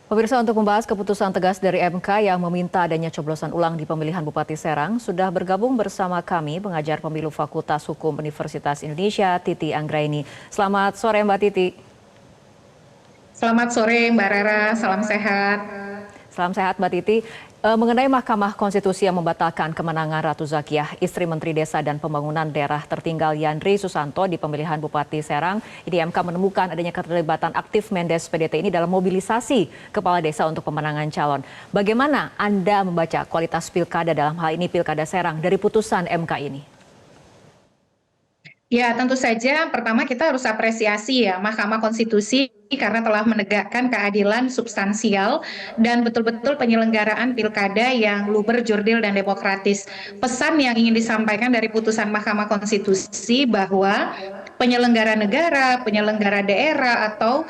Pemirsa, untuk membahas keputusan tegas dari MK yang meminta adanya coblosan ulang di pemilihan Bupati Serang, sudah bergabung bersama kami pengajar pemilu Fakultas Hukum Universitas Indonesia, Titi Anggraini. Selamat sore Mbak Titi. Selamat sore Mbak Rara, salam sehat. Salam sehat Mbak Titi. Mengenai Mahkamah Konstitusi yang membatalkan kemenangan Ratu Zakiah, istri Menteri Desa dan Pembangunan Daerah tertinggal Yandri Susanto di pemilihan Bupati Serang, ini MK menemukan adanya keterlibatan aktif Mendes PDT ini dalam mobilisasi kepala desa untuk pemenangan calon. Bagaimana Anda membaca kualitas pilkada dalam hal ini Pilkada Serang dari putusan MK ini? Ya, tentu saja pertama kita harus apresiasi ya Mahkamah Konstitusi karena telah menegakkan keadilan substansial dan betul-betul penyelenggaraan pilkada yang luber, jurdil, dan demokratis. Pesan yang ingin disampaikan dari putusan Mahkamah Konstitusi bahwa penyelenggara negara, penyelenggara daerah, atau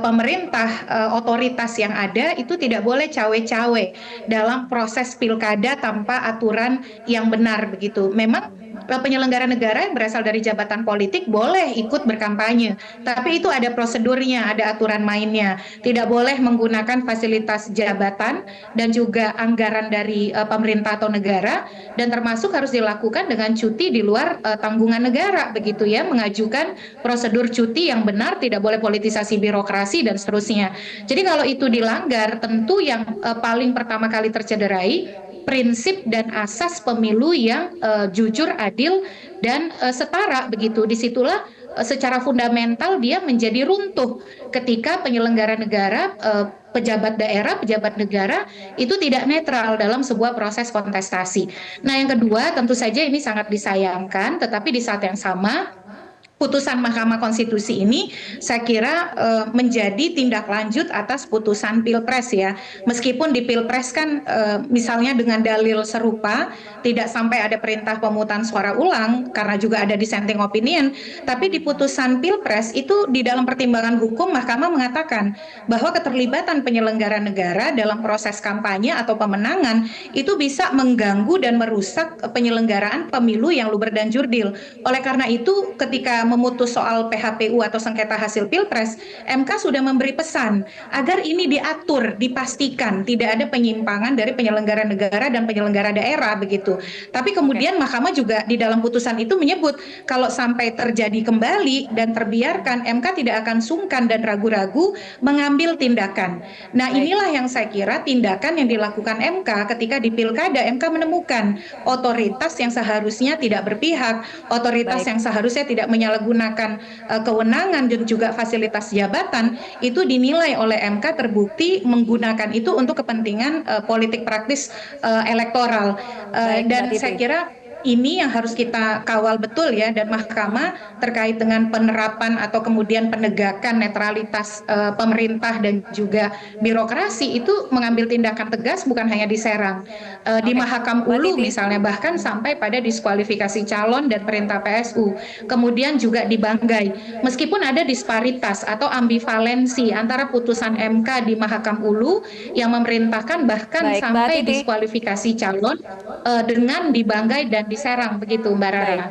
pemerintah, otoritas yang ada itu tidak boleh cawe-cawe dalam proses pilkada tanpa aturan yang benar begitu. Memang penyelenggara negara yang berasal dari jabatan politik boleh ikut berkampanye, tapi itu ada prosedurnya, ada aturan mainnya. Tidak boleh menggunakan fasilitas jabatan dan juga anggaran dari pemerintah atau negara, dan termasuk harus dilakukan dengan cuti di luar tanggungan negara, begitu ya, mengajukan prosedur cuti yang benar, tidak boleh politisasi birokrasi dan seterusnya. Jadi kalau itu dilanggar, tentu yang paling pertama kali tercederai prinsip dan asas pemilu yang jujur, adil, dan setara begitu. Disitulah secara fundamental dia menjadi runtuh ketika penyelenggara negara, pejabat daerah, pejabat negara itu tidak netral dalam sebuah proses kontestasi. Nah, yang kedua tentu saja ini sangat disayangkan, tetapi di saat yang sama putusan Mahkamah Konstitusi ini saya kira menjadi tindak lanjut atas putusan Pilpres ya. Meskipun di Pilpres kan misalnya dengan dalil serupa tidak sampai ada perintah pemungutan suara ulang karena juga ada dissenting opinion, tapi di putusan Pilpres itu di dalam pertimbangan hukum Mahkamah mengatakan bahwa keterlibatan penyelenggara negara dalam proses kampanye atau pemenangan itu bisa mengganggu dan merusak penyelenggaraan pemilu yang luber dan jurdil. Oleh karena itu ketika memutus soal PHPU atau sengketa hasil Pilpres, MK sudah memberi pesan agar ini diatur, dipastikan tidak ada penyimpangan dari penyelenggara negara dan penyelenggara daerah begitu. Tapi kemudian Mahkamah juga di dalam putusan itu menyebut kalau sampai terjadi kembali dan terbiarkan, MK tidak akan sungkan dan ragu-ragu mengambil tindakan. Nah, inilah yang saya kira tindakan yang dilakukan MK ketika di Pilkada. MK menemukan otoritas yang seharusnya tidak berpihak, otoritas yang seharusnya tidak menyalahgunakan kewenangan dan juga fasilitas jabatan, itu dinilai oleh MK terbukti menggunakan itu untuk kepentingan politik praktis elektoral. Dan saya kira ini yang harus kita kawal betul ya, dan Mahkamah terkait dengan penerapan atau kemudian penegakan netralitas pemerintah dan juga birokrasi itu mengambil tindakan tegas bukan hanya di Serang, di Mahakam Ulu misalnya, bahkan sampai pada diskualifikasi calon dan perintah PSU. Kemudian juga di Banggai, meskipun ada disparitas atau ambivalensi antara putusan MK di Mahakam Ulu yang memerintahkan bahkan sampai diskualifikasi calon dengan di Banggai dan di Serang begitu Mbak Rara.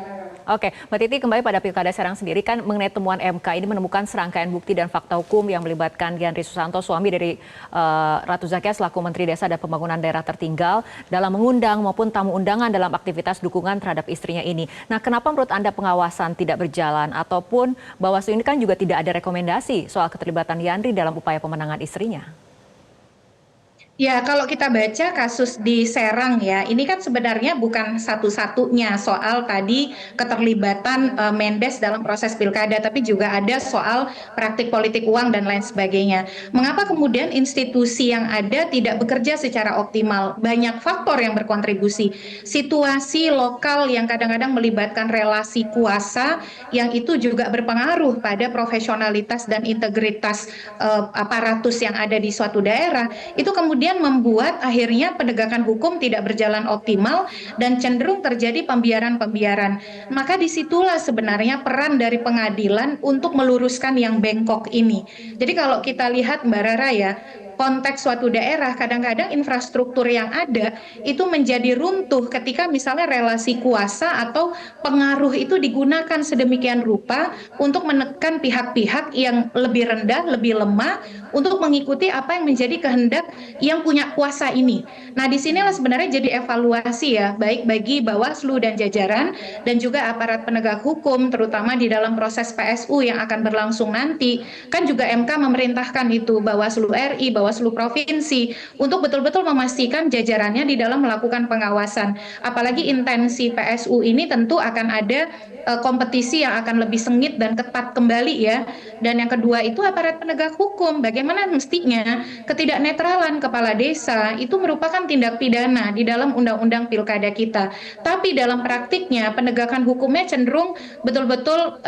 Oke, Mbak Titi, kembali pada Pilkada Serang sendiri kan mengenai temuan MK ini menemukan serangkaian bukti dan fakta hukum yang melibatkan Yandri Susanto, suami dari Ratu Zakiah selaku Menteri Desa dan Pembangunan Daerah tertinggal dalam mengundang maupun tamu undangan dalam aktivitas dukungan terhadap istrinya ini. Nah, kenapa menurut Anda pengawasan tidak berjalan ataupun Bawaslu ini kan juga tidak ada rekomendasi soal keterlibatan Yandri dalam upaya pemenangan istrinya? Ya, kalau kita baca kasus di Serang ya, ini kan sebenarnya bukan satu-satunya soal tadi keterlibatan Mendes dalam proses pilkada, tapi juga ada soal praktik politik uang dan lain sebagainya. Mengapa kemudian institusi yang ada tidak bekerja secara optimal? Banyak faktor yang berkontribusi. Situasi lokal yang kadang-kadang melibatkan relasi kuasa yang itu juga berpengaruh pada profesionalitas dan integritas aparatus yang ada di suatu daerah, itu kemudian membuat akhirnya penegakan hukum tidak berjalan optimal dan cenderung terjadi pembiaran-pembiaran. Maka disitulah sebenarnya peran dari pengadilan untuk meluruskan yang bengkok ini. Jadi kalau kita lihat Mbak Rara ya, konteks suatu daerah, kadang-kadang infrastruktur yang ada itu menjadi runtuh ketika misalnya relasi kuasa atau pengaruh itu digunakan sedemikian rupa untuk menekan pihak-pihak yang lebih rendah, lebih lemah untuk mengikuti apa yang menjadi kehendak yang punya kuasa ini. Nah, disinilah sebenarnya jadi evaluasi ya, baik bagi Bawaslu dan jajaran dan juga aparat penegak hukum, terutama di dalam proses PSU yang akan berlangsung nanti. Kan juga MK memerintahkan itu Bawaslu RI, Bawaslu Provinsi untuk betul-betul memastikan jajarannya di dalam melakukan pengawasan. Apalagi intensi PSU ini tentu akan ada kompetisi yang akan lebih sengit dan ketat kembali ya. Dan yang kedua itu aparat penegak hukum. Bagaimana mestinya ketidaknetralan kepala desa itu merupakan tindak pidana di dalam undang-undang pilkada kita. Tapi dalam praktiknya penegakan hukumnya cenderung betul-betul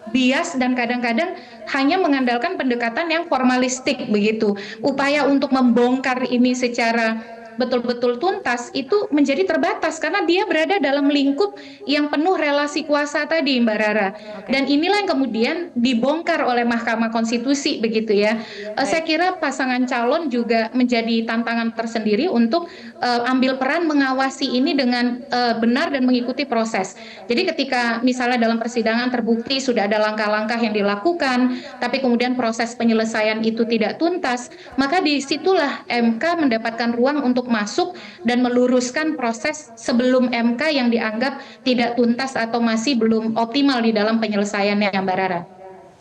bias dan kadang-kadang hanya mengandalkan pendekatan yang formalistik begitu. Upaya untuk membongkar ini secara betul-betul tuntas itu menjadi terbatas karena dia berada dalam lingkup yang penuh relasi kuasa tadi, Mbak Rara. Dan inilah yang kemudian dibongkar oleh Mahkamah Konstitusi begitu ya. Saya kira pasangan calon juga menjadi tantangan tersendiri untuk ambil peran mengawasi ini dengan benar dan mengikuti proses. Jadi ketika misalnya dalam persidangan terbukti sudah ada langkah-langkah yang dilakukan, tapi kemudian proses penyelesaian itu tidak tuntas, maka disitulah MK mendapatkan ruang untuk masuk dan meluruskan proses sebelum MK yang dianggap tidak tuntas atau masih belum optimal di dalam penyelesaiannya, Mbak Rara.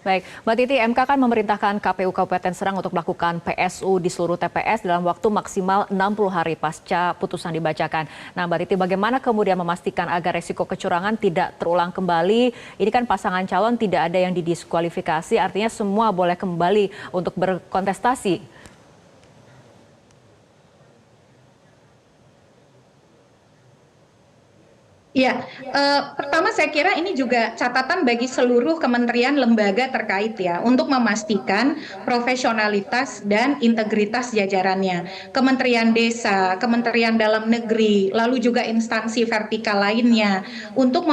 Baik, Mbak Titi, MK kan memerintahkan KPU Kabupaten Serang untuk melakukan PSU di seluruh TPS dalam waktu maksimal 60 hari pasca putusan dibacakan. Nah, Mbak Titi, bagaimana kemudian memastikan agar resiko kecurangan tidak terulang kembali? Ini kan pasangan calon tidak ada yang didiskualifikasi, artinya semua boleh kembali untuk berkontestasi. Ya, pertama saya kira ini juga catatan bagi seluruh kementerian lembaga terkait ya untuk memastikan profesionalitas dan integritas jajarannya. Kementerian Desa, Kementerian Dalam Negeri, lalu juga instansi vertikal lainnya untuk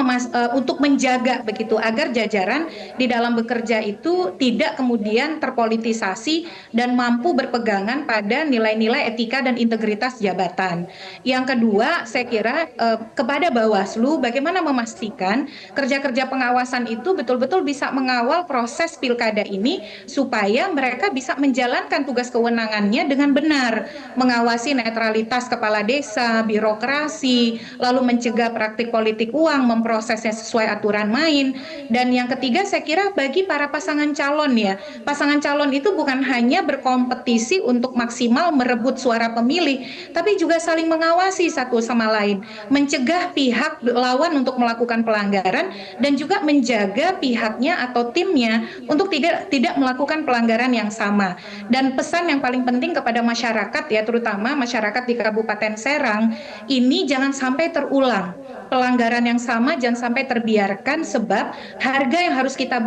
menjaga begitu agar jajaran di dalam bekerja itu tidak kemudian terpolitisasi dan mampu berpegangan pada nilai-nilai etika dan integritas jabatan. Yang kedua, saya kira kepada Bawaslu bagaimana memastikan kerja-kerja pengawasan itu betul-betul bisa mengawal proses pilkada ini supaya mereka bisa menjalankan tugas kewenangannya dengan benar, mengawasi netralitas kepala desa, birokrasi, lalu mencegah praktik politik uang, memprosesnya sesuai aturan main. Dan yang ketiga saya kira bagi para pasangan calon ya, pasangan calon itu bukan hanya berkompetisi untuk maksimal merebut suara pemilih, tapi juga saling mengawasi satu sama lain, mencegah pihak lawan untuk melakukan pelanggaran dan juga menjaga pihaknya atau timnya untuk tidak melakukan pelanggaran yang sama. Dan pesan yang paling penting kepada masyarakat ya, terutama masyarakat di Kabupaten Serang, ini jangan sampai terulang. Pelanggaran yang sama jangan sampai terbiarkan sebab harga yang harus kita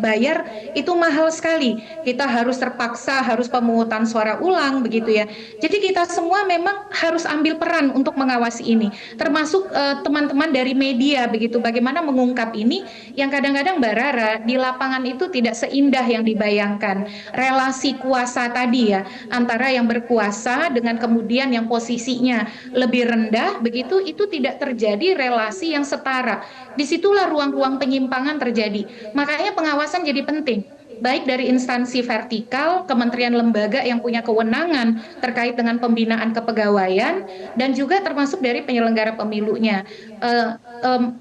bayar itu mahal sekali. Kita harus terpaksa harus pemungutan suara ulang begitu ya. Jadi kita semua memang harus ambil peran untuk mengawasi ini, termasuk teman-teman dari media begitu. Bagaimana mengungkap ini yang kadang-kadang Mbak Rara di lapangan itu tidak seindah yang dibayangkan. Relasi kuasa tadi ya antara yang berkuasa dengan kemudian yang posisinya lebih rendah begitu itu tidak terjadi relasi yang setara. Disitulah ruang-ruang penyimpangan terjadi. Makanya pengawasan jadi penting. Baik dari instansi vertikal, kementerian lembaga yang punya kewenangan terkait dengan pembinaan kepegawaian, dan juga termasuk dari penyelenggara pemilunya.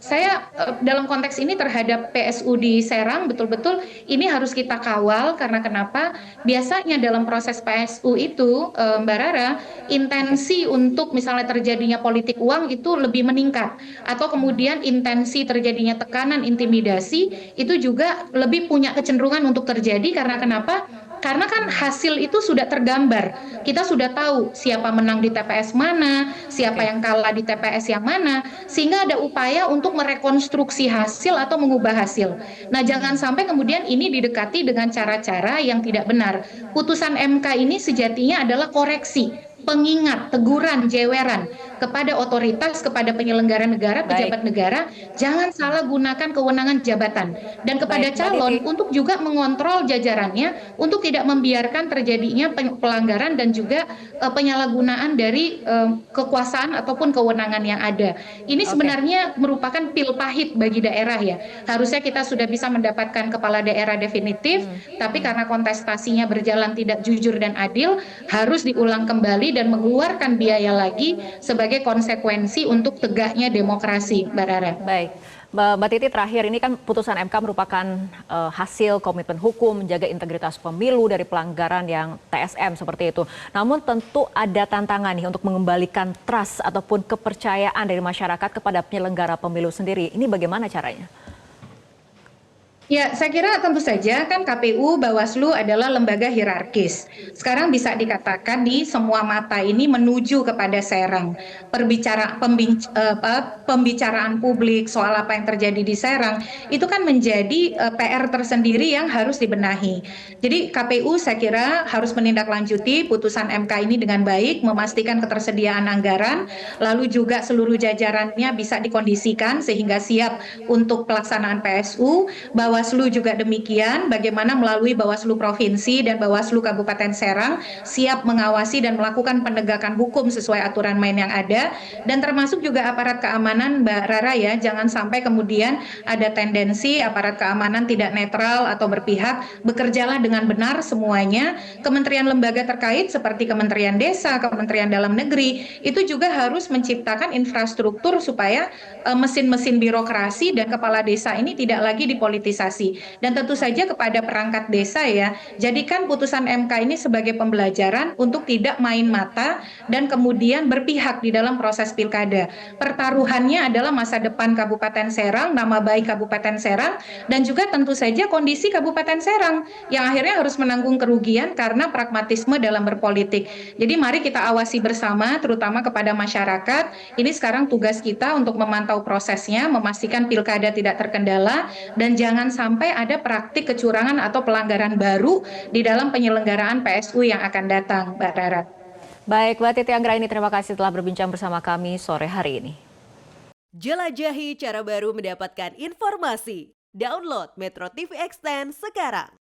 Saya dalam konteks ini terhadap PSU di Serang betul-betul ini harus kita kawal karena kenapa? Biasanya dalam proses PSU itu, Mbak Rara, intensi untuk misalnya terjadinya politik uang itu lebih meningkat, atau kemudian intensi terjadinya tekanan, intimidasi itu juga lebih punya kecenderungan untuk terjadi karena kenapa? Karena kan hasil itu sudah tergambar. Kita sudah tahu siapa menang di TPS mana, siapa yang kalah di TPS yang mana, sehingga ada upaya untuk merekonstruksi hasil atau mengubah hasil. Nah, jangan sampai kemudian ini didekati dengan cara-cara yang tidak benar. Putusan MK ini sejatinya adalah koreksi pengingat, teguran, jeweran kepada otoritas, kepada penyelenggara negara, Baik. pejabat negara, jangan salah gunakan kewenangan jabatan. Dan kepada Baik, Mbak Titi. calon untuk juga mengontrol jajarannya untuk tidak membiarkan terjadinya pelanggaran dan juga penyalahgunaan dari kekuasaan ataupun kewenangan yang ada. Ini Oke. sebenarnya merupakan pil pahit bagi daerah ya. Harusnya kita sudah bisa mendapatkan kepala daerah definitif, tapi karena kontestasinya berjalan tidak jujur dan adil, harus diulang kembali dan mengeluarkan biaya lagi sebagai konsekuensi untuk tegaknya demokrasi, Mbak Rara. Baik, Mbak Titi, terakhir ini kan putusan MK merupakan hasil komitmen hukum menjaga integritas pemilu dari pelanggaran yang TSM seperti itu. Namun tentu ada tantangan nih untuk mengembalikan trust ataupun kepercayaan dari masyarakat kepada penyelenggara pemilu sendiri. Ini bagaimana caranya? Ya, saya kira tentu saja kan KPU, Bawaslu adalah lembaga hierarkis. Sekarang bisa dikatakan di semua mata ini menuju kepada Serang. Pembicaraan publik soal apa yang terjadi di Serang itu kan menjadi PR tersendiri yang harus dibenahi. Jadi KPU saya kira harus menindaklanjuti putusan MK ini dengan baik, memastikan ketersediaan anggaran, lalu juga seluruh jajarannya bisa dikondisikan sehingga siap untuk pelaksanaan PSU. Bawaslu juga demikian, bagaimana melalui Bawaslu Provinsi dan Bawaslu Kabupaten Serang siap mengawasi dan melakukan penegakan hukum sesuai aturan main yang ada, dan termasuk juga aparat keamanan, Mbak Rara ya, jangan sampai kemudian ada tendensi aparat keamanan tidak netral atau berpihak, bekerjalah dengan benar semuanya. Kementerian lembaga terkait seperti Kementerian Desa, Kementerian Dalam Negeri, itu juga harus menciptakan infrastruktur supaya mesin-mesin birokrasi dan kepala desa ini tidak lagi dipolitisasi. Dan tentu saja kepada perangkat desa ya, jadikan putusan MK ini sebagai pembelajaran untuk tidak main mata dan kemudian berpihak di dalam proses pilkada. Pertaruhannya adalah masa depan Kabupaten Serang, nama baik Kabupaten Serang, dan juga tentu saja kondisi Kabupaten Serang yang akhirnya harus menanggung kerugian karena pragmatisme dalam berpolitik. Jadi mari kita awasi bersama, terutama kepada masyarakat. Ini sekarang tugas kita untuk memantau prosesnya, memastikan pilkada tidak terkendala, dan jangan sampai ada praktik kecurangan atau pelanggaran baru di dalam penyelenggaraan PSU yang akan datang, Mbak Rara. Baik, Mbak Titi Anggraini, terima kasih telah berbincang bersama kami sore hari ini. Jelajahi cara baru mendapatkan informasi. Download Metro TV Extend sekarang.